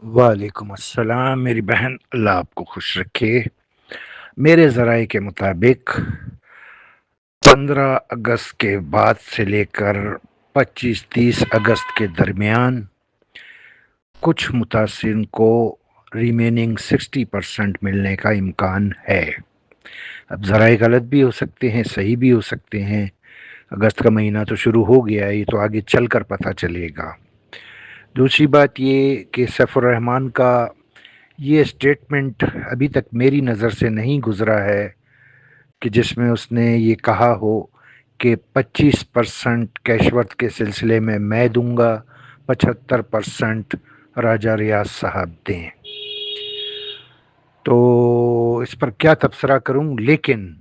वालेकुम अस्सलाम मेरी बहन, अल्लाह आपको खुश रखे। मेरे ज़राए के मुताबिक 15 अगस्त के बाद से लेकर 25-30 अगस्त के दरमियान कुछ मुतासिरीन को रिमेनिंग 60% मिलने का इम्कान है। अब ज़राए गलत भी हो सकते हैं, सही भी हो सकते हैं। अगस्त का महीना तो शुरू हो गया है, ये तो आगे चल कर पता चलेगा। दूसरी बात ये कि सैफुर रहमान का ये स्टेटमेंट अभी तक मेरी नज़र से नहीं गुज़रा है कि जिसमें उसने ये कहा हो कि 25% कैशवर्थ के सिलसिले में मैं दूंगा, 75% राजा रियाज साहब दें। तो इस पर क्या तबसरा करूं, लेकिन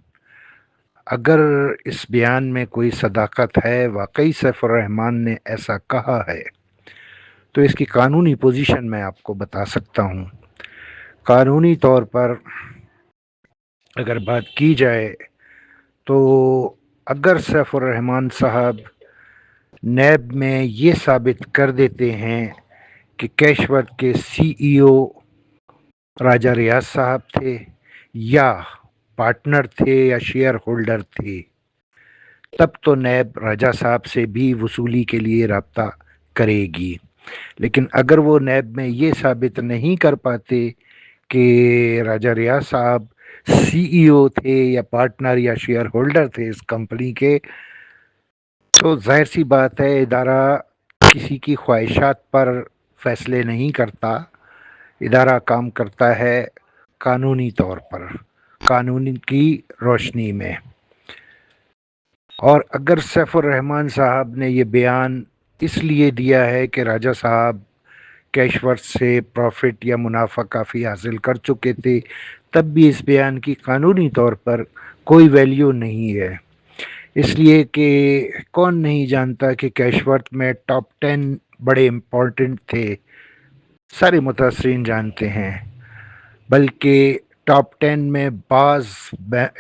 अगर इस बयान में कोई सदाकत है, वाकई सैफुर रहमान ने ऐसा कहा है, तो इसकी कानूनी पोजीशन मैं आपको बता सकता हूं। कानूनी तौर पर अगर बात की जाए तो अगर सैफुर रहमान साहब नैब में ये साबित कर देते हैं कि कैशवर्थ के सीईओ राजा रियाज साहब थे या पार्टनर थे या शेयर होल्डर थे, तब तो नैब राजा साहब से भी वसूली के लिए राब्ता करेगी। लेकिन अगर वो नैब में ये साबित नहीं कर पाते कि राजा रियाज साहब सीईओ थे या पार्टनर या शेयर होल्डर थे इस कंपनी के, तो जाहिर सी बात है इदारा किसी की ख्वाहिशात पर फैसले नहीं करता। इदारा काम करता है कानूनी तौर पर, कानून की रोशनी में। और अगर सैफुर रहमान साहब ने ये बयान इसलिए दिया है कि राजा साहब कैशवर्थ से प्रॉफिट या मुनाफा काफ़ी हासिल कर चुके थे, तब भी इस बयान की कानूनी तौर पर कोई वैल्यू नहीं है। इसलिए कि कौन नहीं जानता कि कैशवर्थ में टॉप 10 बड़े इम्पोर्टेंट थे, सारे मुतासरीन जानते हैं। बल्कि टॉप 10 में बाज़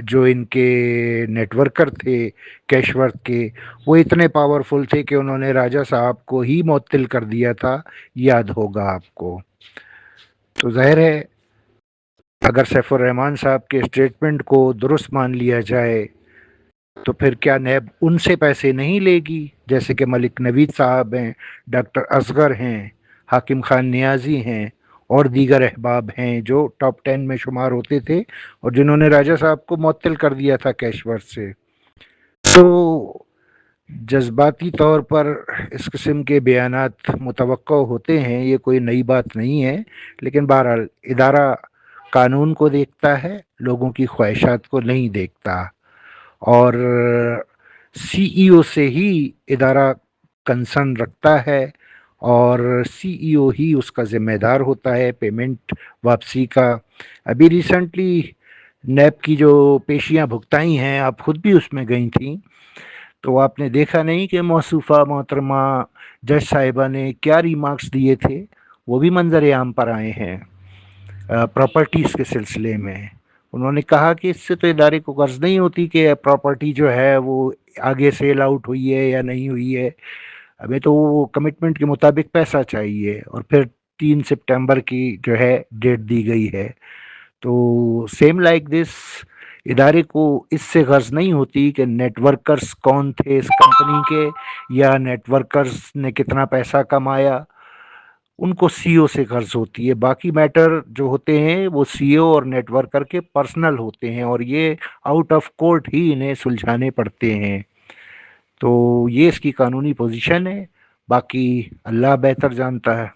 जो इनके नेटवर्कर थे कैशवर्थ के, वो इतने पावरफुल थे कि उन्होंने राजा साहब को ही मुअत्तल कर दिया था, याद होगा आपको। तो ज़ाहिर है अगर सैफुर रहमान साहब के स्टेटमेंट को दुरुस्त मान लिया जाए तो फिर क्या नैब उनसे पैसे नहीं लेगी, जैसे कि मलिक नवीद साहब हैं, डॉक्टर असगर हैं, हाकिम खान नियाजी हैं और दीगर अहबाब हैं जो टॉप 10 में शुमार होते थे और जिन्होंने राजा साहब को मुअत्तल कर दिया था कैशवर्थ से। तो जज्बाती तौर पर इस किस्म के बयानात मुतवक्को होते हैं, ये कोई नई बात नहीं है। लेकिन बहरहाल इदारा कानून को देखता है, लोगों की ख्वाहिशात को नहीं देखता। और सीईओ से ही इदारा कंसर्न रखता है और सीईओ ही उसका ज़िम्मेदार होता है पेमेंट वापसी का। अभी रिसेंटली नैब की जो पेशियां भुगताई हैं, आप खुद भी उसमें गई थी, तो आपने देखा नहीं कि मौसूफ़ा मोहतरमा जज साहिबा ने क्या रिमार्क्स दिए थे। वो भी मंजर आम पर आए हैं प्रॉपर्टीज़ के सिलसिले में। उन्होंने कहा कि इससे तो इदारे को गर्ज नहीं होती कि प्रॉपर्टी जो है वो आगे सेल आउट हुई है या नहीं हुई है, हमें तो वो कमिटमेंट के मुताबिक पैसा चाहिए। और फिर 3 सितंबर की जो है डेट दी गई है। तो सेम लाइक दिस, इदारे को इससे गर्ज नहीं होती कि नेटवर्कर्स कौन थे इस कंपनी के या नेटवर्कर्स ने कितना पैसा कमाया, उनको सीईओ से गर्ज होती है। बाकी मैटर जो होते हैं वो सीईओ और नेटवर्कर के पर्सनल होते हैं और ये आउट ऑफ कोर्ट ही इन्हें सुलझाने पड़ते हैं। तो ये इसकी कानूनी पोजीशन है, बाकी अल्लाह बेहतर जानता है।